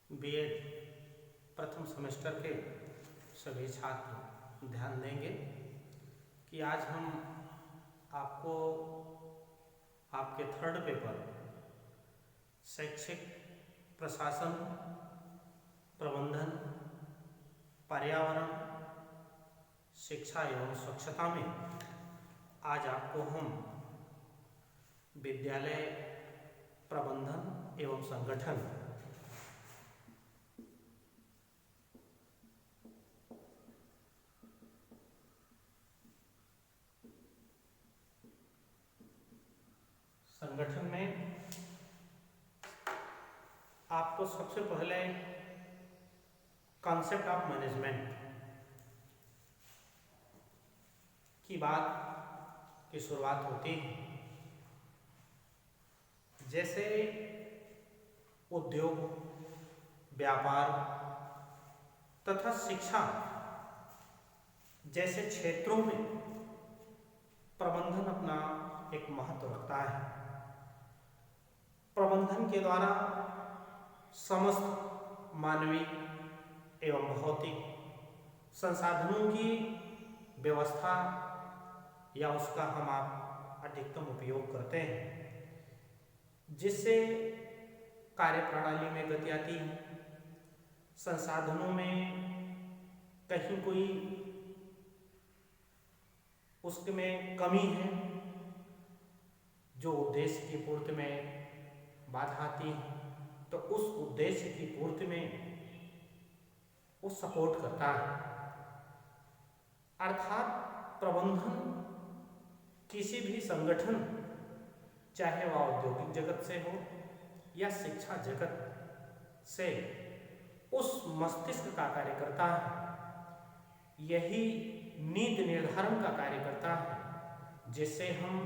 BEd प्रथम semester के सभी छात्र ध्यान देंगे कि आज हम आपको आपके थर्ड पेपर शैक्षिक प्रशासन, प्रबंधन, पर्यावरण, शिक्षा एवं स्वच्छता में आज आपको हम विद्यालय प्रबंधन एवं संगठन में आपको सबसे पहले कॉन्सेप्ट ऑफ मैनेजमेंट की बात की शुरुआत होती है। जैसे उद्योग, व्यापार तथा शिक्षा जैसे क्षेत्रों में प्रबंधन अपना एक महत्व रखता है। प्रबंधन के द्वारा समस्त मानवीय एवं भौतिक संसाधनों की व्यवस्था या उसका हम आप अधिकतम उपयोग करते हैं, जिससे कार्य प्रणाली में गति आती है। संसाधनों में कहीं कोई उसमें कमी है जो उद्देश्य की पूर्ति में बाधा आती है, तो उस उद्देश्य की पूर्ति में वो सपोर्ट करता है। अर्थात प्रबंधन किसी भी संगठन, चाहे वह औद्योगिक जगत से हो या शिक्षा जगत से, उस मस्तिष्क का कार्य करता है। यही नीति निर्धारण का कार्य करता है, जिससे हम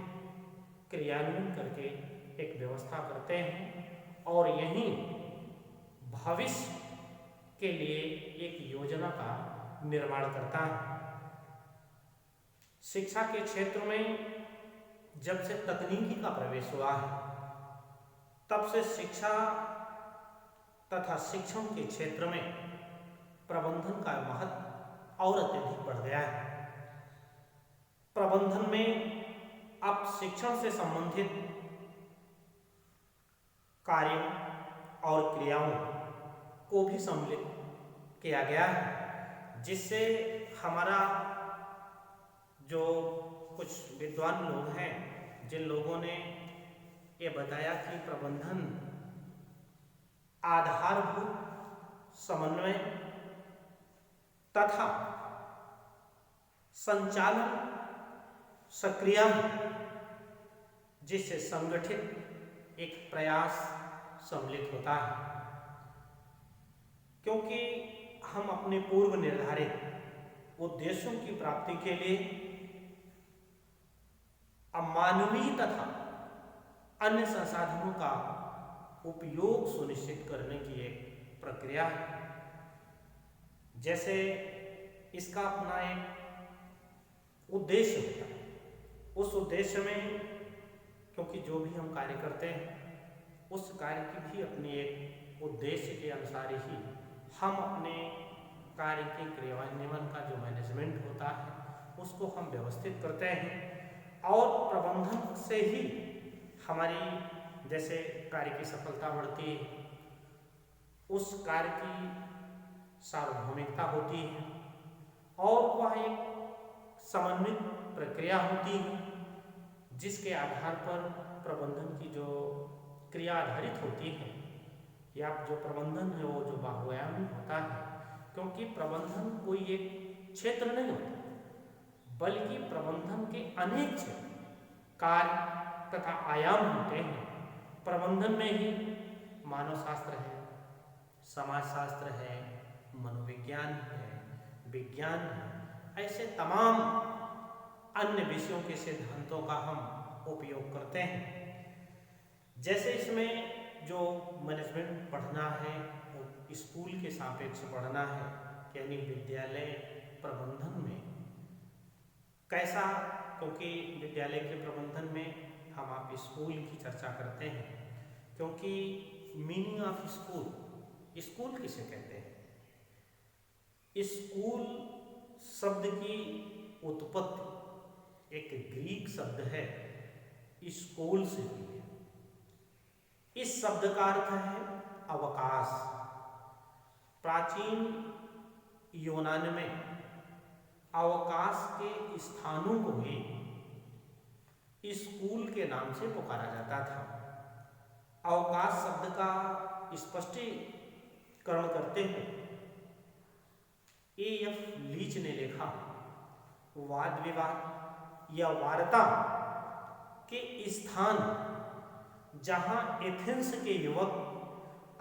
क्रियान्वयन करके एक व्यवस्था करते हैं और यही भविष्य के लिए एक योजना का निर्माण करता है। शिक्षा के क्षेत्र में जब से तकनीकी का प्रवेश हुआ है, तब से शिक्षा तथा शिक्षण के क्षेत्र में प्रबंधन का महत्व और अत्यधिक बढ़ गया है। प्रबंधन में अब शिक्षण से संबंधित कार्यों और क्रियाओं को भी सम्मिलित किया गया है, जिससे हमारा जो कुछ विद्वान लोग हैं, जिन लोगों ने ये बताया कि प्रबंधन आधारभूत समन्वय तथा संचालन सक्रिय, जिससे संगठित एक प्रयास सम्मिलित होता है। क्योंकि हम अपने पूर्व निर्धारित उद्देश्यों की प्राप्ति के लिए अमानवीय तथा अन्य संसाधनों का उपयोग सुनिश्चित करने की एक प्रक्रिया है। जैसे इसका अपना एक उद्देश्य होता है। उस उद्देश्य में, क्योंकि जो भी हम कार्य करते हैं, उस कार्य की भी अपनी एक उद्देश्य के अनुसार ही हम अपने कार्य के क्रियान्वयन का जो मैनेजमेंट होता है, उसको हम व्यवस्थित करते हैं। और प्रबंधन से ही हमारी जैसे कार्य की सफलता बढ़ती है, उस कार्य की सार्वभौमिकता होती है और वह एक समन्वित प्रक्रिया होती है, जिसके आधार पर प्रबंधन की जो क्रिया आधारित होती है या जो प्रबंधन है वो जो बहुआयामी होता है। क्योंकि प्रबंधन कोई एक क्षेत्र नहीं होता, बल्कि प्रबंधन के अनेक क्षेत्र, कार्य तथा आयाम होते हैं। प्रबंधन में ही मानव शास्त्र है, समाज शास्त्र है, मनोविज्ञान है, विज्ञान है, ऐसे तमाम अन्य विषयों के सिद्धांतों का हम उपयोग करते हैं। जैसे इसमें जो मैनेजमेंट पढ़ना है वो स्कूल के सापेक्ष पढ़ना है, यानी विद्यालय प्रबंधन में कैसा, क्योंकि विद्यालय के प्रबंधन में हम आप स्कूल की चर्चा करते हैं, क्योंकि मीनिंग ऑफ स्कूल स्कूल किसे कहते हैं? स्कूल शब्द की उत्पत्ति एक ग्रीक शब्द है स्कूल से हुई है। इस शब्द का अर्थ है अवकाश। प्राचीन यूनान में अवकाश के स्थानों को ही स्कूल के नाम से पुकारा जाता था। अवकाश शब्द का स्पष्टीकरण करते हुए A.F. लीच ने लिखा, वाद विवाद या वार्ता के स्थान जहां एथेंस के युवक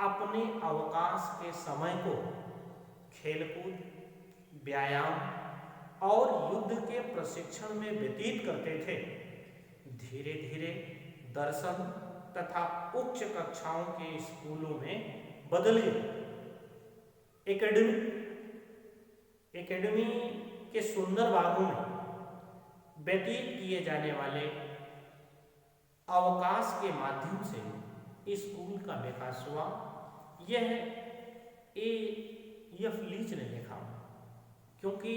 अपने अवकाश के समय को खेलकूद, व्यायाम और युद्ध के प्रशिक्षण में व्यतीत करते थे, धीरे धीरे दर्शन तथा उच्च कक्षाओं के स्कूलों में बदल गए। एकेडमी के सुंदर बागों में व्यतीत किए जाने वाले अवकाश के माध्यम से स्कूल का विकास हुआ। यह A.F. लीच ने लिखा, क्योंकि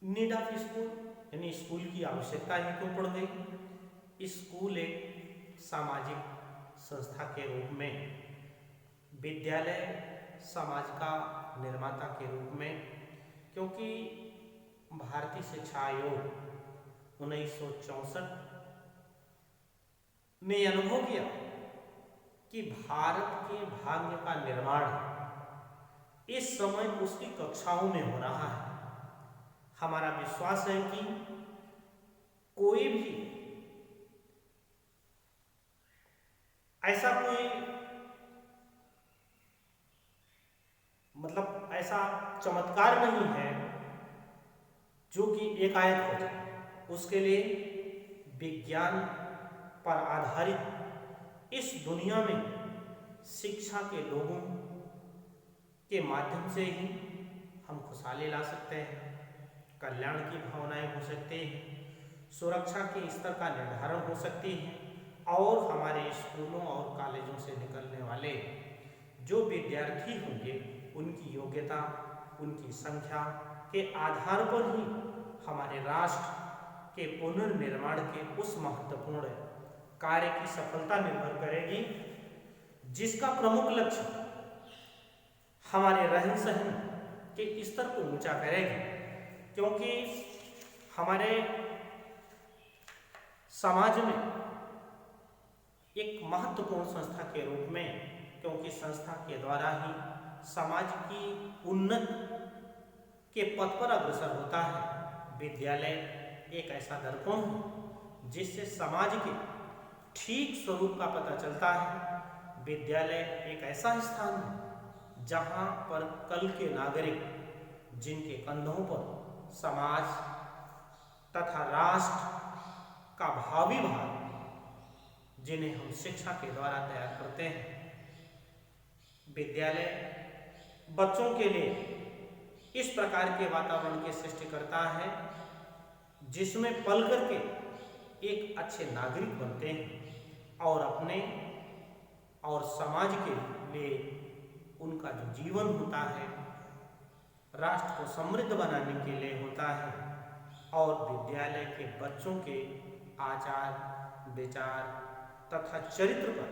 नीड ऑफ स्कूल यानी स्कूल की आवश्यकता ही क्यों पड़ गई। स्कूल एक सामाजिक संस्था के रूप में, विद्यालय समाज का निर्माता के रूप में, क्योंकि भारतीय शिक्षा आयोग 1964 ने अनुभव किया कि भारत के भाग्य का निर्माण इस समय उसकी कक्षाओं में हो रहा है। हमारा विश्वास है कि कोई भी ऐसा ऐसा चमत्कार नहीं है जो कि एकाएक हो जाए। उसके लिए विज्ञान पर आधारित इस दुनिया में शिक्षा के लोगों के माध्यम से ही हम खुशहाली ला सकते हैं, कल्याण की भावनाएं हो सकती हैं, सुरक्षा के स्तर का निर्धारण हो सकती है और हमारे स्कूलों और कॉलेजों से निकलने वाले जो विद्यार्थी होंगे उनकी योग्यता, उनकी संख्या के आधार पर ही हमारे राष्ट्र के पुनर्निर्माण के उस महत्वपूर्ण कार्य की सफलता निर्भर करेगी जिसका प्रमुख लक्ष्य हमारे रहन सहन के स्तर को ऊंचा करेगा। क्योंकि हमारे समाज में एक महत्वपूर्ण संस्था के रूप में, क्योंकि संस्था के द्वारा ही समाज की उन्नति के पथ पर अग्रसर होता है, विद्यालय एक ऐसा दर्पण है जिससे समाज के ठीक स्वरूप का पता चलता है। विद्यालय एक ऐसा स्थान है जहाँ पर कल के नागरिक, जिनके कंधों पर समाज तथा राष्ट्र का भावी भार, जिन्हें हम शिक्षा के द्वारा तैयार करते हैं, विद्यालय बच्चों के लिए इस प्रकार के वातावरण की सृष्टि करता है जिसमें पल करके एक अच्छे नागरिक बनते हैं और अपने और समाज के लिए उनका जो जीवन होता है राष्ट्र को समृद्ध बनाने के लिए होता है। और विद्यालय के बच्चों के आचार, विचार तथा चरित्र पर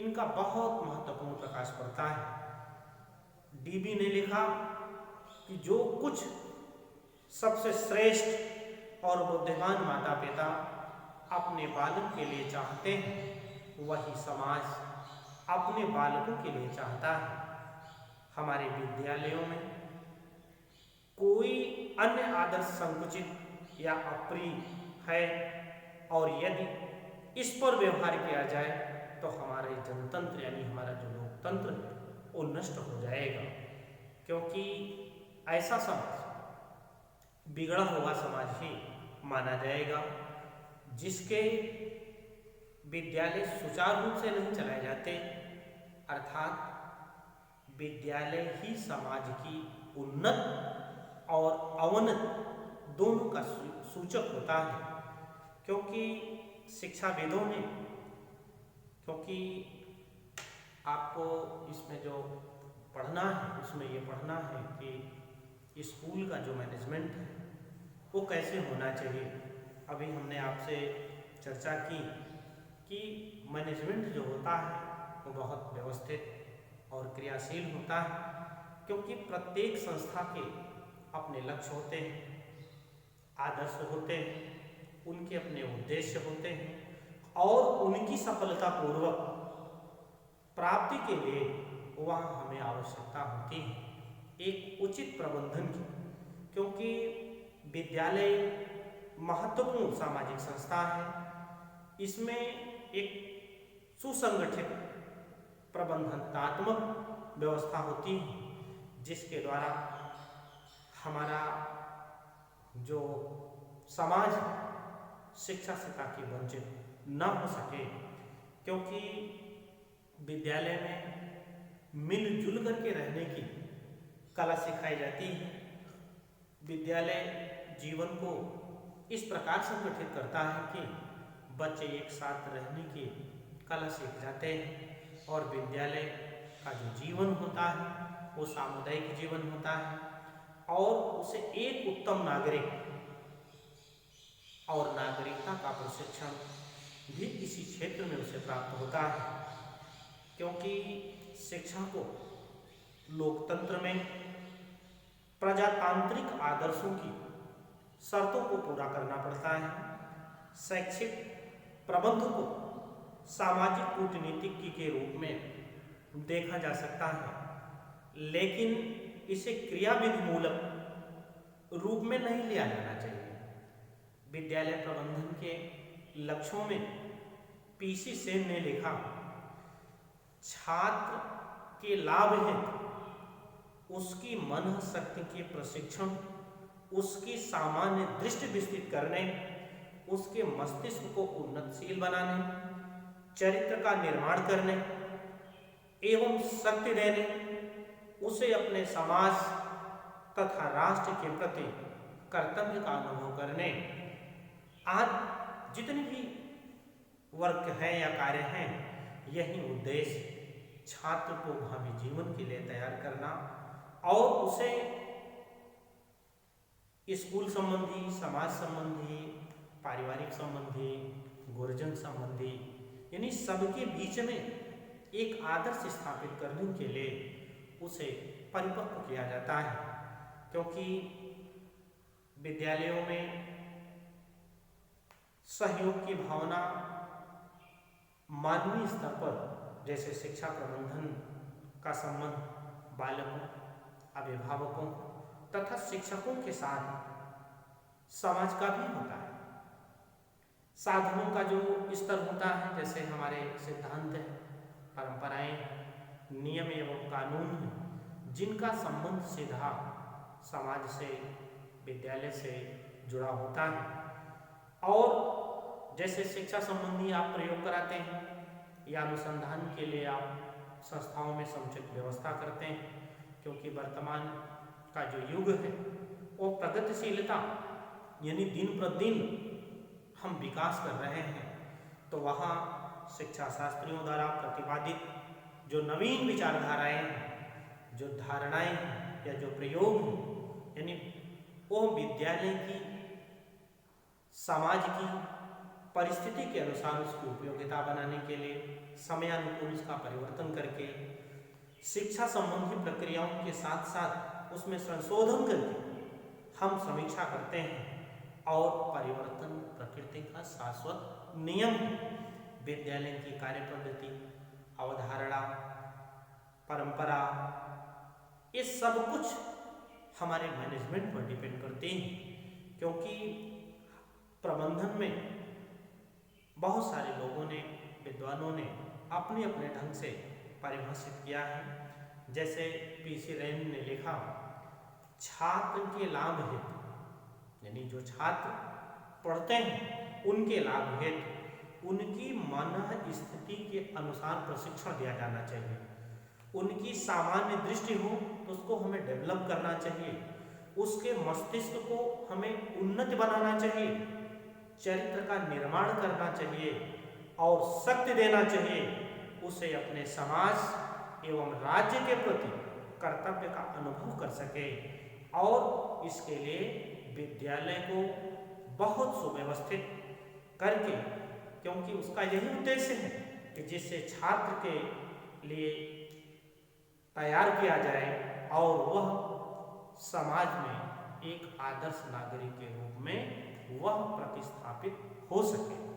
इनका बहुत महत्वपूर्ण प्रकाश पड़ता है। डीबी ने लिखा कि जो कुछ सबसे श्रेष्ठ और बुद्धिमान माता पिता अपने बालक के लिए चाहते हैं, वही समाज अपने बालकों के लिए चाहता है। हमारे विद्यालयों में कोई अन्य आदर्श संकुचित या अप्रिय है और यदि इस पर व्यवहार किया जाए तो हमारे जनतंत्र यानी हमारा जो लोकतंत्र है वो नष्ट हो जाएगा। क्योंकि ऐसा समाज बिगड़ा हुआ समाज ही माना जाएगा जिसके विद्यालय सुचारू रूप से नहीं चलाए जाते, अर्थात विद्यालय ही समाज की उन्नत और अवनत दोनों का सूचक होता है। क्योंकि शिक्षाविदों ने, क्योंकि आपको इस इसमें जो पढ़ना है उसमें ये पढ़ना है कि स्कूल का जो मैनेजमेंट है वो कैसे होना चाहिए। अभी हमने आपसे चर्चा की कि मैनेजमेंट जो होता है वो बहुत व्यवस्थित और क्रियाशील होता है, क्योंकि प्रत्येक संस्था के अपने लक्ष्य होते हैं, आदर्श होते हैं, उनके अपने उद्देश्य होते हैं और उनकी सफलतापूर्वक प्राप्ति के लिए वहाँ हमें आवश्यकता होती है एक उचित प्रबंधन की, क्योंकि विद्यालय महत्वपूर्ण सामाजिक संस्था है। इसमें एक सुसंगठित प्रबंधनात्मक व्यवस्था होती है जिसके द्वारा हमारा जो समाज शिक्षा से ताकि वंचित न हो सके, क्योंकि विद्यालय में मिलजुल करके रहने की कला सिखाई जाती है। विद्यालय जीवन को इस प्रकार संगठित करता है कि बच्चे एक साथ रहने की कला सीख जाते हैं और विद्यालय का जो जीवन होता है वो सामुदायिक जीवन होता है और उसे एक उत्तम नागरिक और नागरिकता का प्रशिक्षण भी इसी क्षेत्र में उसे प्राप्त होता है, क्योंकि शिक्षा को लोकतंत्र में प्रजातांत्रिक आदर्शों की शर्तों को पूरा करना पड़ता है। शैक्षिक प्रबंध को सामाजिक कूटनीतिज्ञ के रूप में देखा जा सकता है, लेकिन इसे क्रियाविधि मूलक रूप में नहीं लिया जाना चाहिए। विद्यालय प्रबंधन के लक्ष्यों में पीसी सेन ने लिखा, छात्र के लाभ है उसकी मन शक्ति के प्रशिक्षण, उसकी सामान्य दृष्टि विस्तृत करने, उसके मस्तिष्क को उन्नतशील बनाने, चरित्र का निर्माण करने एवं शक्ति देने, उसे अपने समाज तथा राष्ट्र के प्रति कर्तव्य का अनुभव करने, आज जितने भी वर्क हैं या कार्य हैं, यही उद्देश्य छात्र को भावी जीवन के लिए तैयार करना और उसे स्कूल संबंधी, समाज संबंधी, पारिवारिक संबंधी, गुरुजन संबंधी, यानी सबके बीच में एक आदर्श स्थापित करने के लिए उसे परिपक्व किया जाता है। क्योंकि विद्यालयों में सहयोग की भावना मानवीय स्तर पर, जैसे शिक्षा प्रबंधन का संबंध बालकों, अभिभावकों तथा शिक्षकों के साथ समाज का भी होता है। साधनों का जो स्तर होता है, जैसे हमारे सिद्धांत है, परंपराएं, नियम एवं कानून हैं, जिनका संबंध सीधा समाज से, विद्यालय से जुड़ा होता है। और जैसे शिक्षा संबंधी आप प्रयोग कराते हैं या अनुसंधान के लिए आप संस्थाओं में समुचित व्यवस्था करते हैं, क्योंकि वर्तमान का जो युग है वो प्रगतिशीलता यानी दिन प्रतिदिन हम विकास कर रहे हैं, तो वहाँ शिक्षा शास्त्रियों द्वारा प्रतिपादित जो नवीन विचारधाराएं हैं, जो धारणाएं हैं या जो प्रयोग हैं, यानी वो विद्यालय की, समाज की परिस्थिति के अनुसार उसकी उपयोगिता बनाने के लिए समयानुकूल इसका परिवर्तन करके शिक्षा संबंधी प्रक्रियाओं के साथ साथ उसमें संशोधन करके हम समीक्षा करते हैं और परिवर्तन प्रकृति का शाश्वत नियम है। विद्यालय की कार्य पद्धति, अवधारणा, परंपरा, ये सब कुछ हमारे मैनेजमेंट पर डिपेंड करते हैं, क्योंकि प्रबंधन में बहुत सारे लोगों ने, विद्वानों ने अपने अपने ढंग से परिभाषित किया है। जैसे पीसी रैन ने लिखा, छात्र के लाभ हेतु, यानी जो छात्र पढ़ते हैं उनके लाभ हेतु उनकी मन स्थिति के अनुसार प्रशिक्षण दिया जाना चाहिए। उनकी सामान्य दृष्टि हो तो उसको हमें डेवलप करना चाहिए, उसके मस्तिष्क को हमें उन्नत बनाना चाहिए, चरित्र का निर्माण करना चाहिए और शक्ति देना चाहिए उसे अपने समाज एवं राज्य के प्रति कर्तव्य का अनुभव कर सके और इसके लिए विद्यालय को बहुत सुव्यवस्थित करके, क्योंकि उसका यही उद्देश्य है कि जिससे छात्र के लिए तैयार किया जाए और वह समाज में एक आदर्श नागरिक के रूप में वह प्रतिस्थापित हो सके।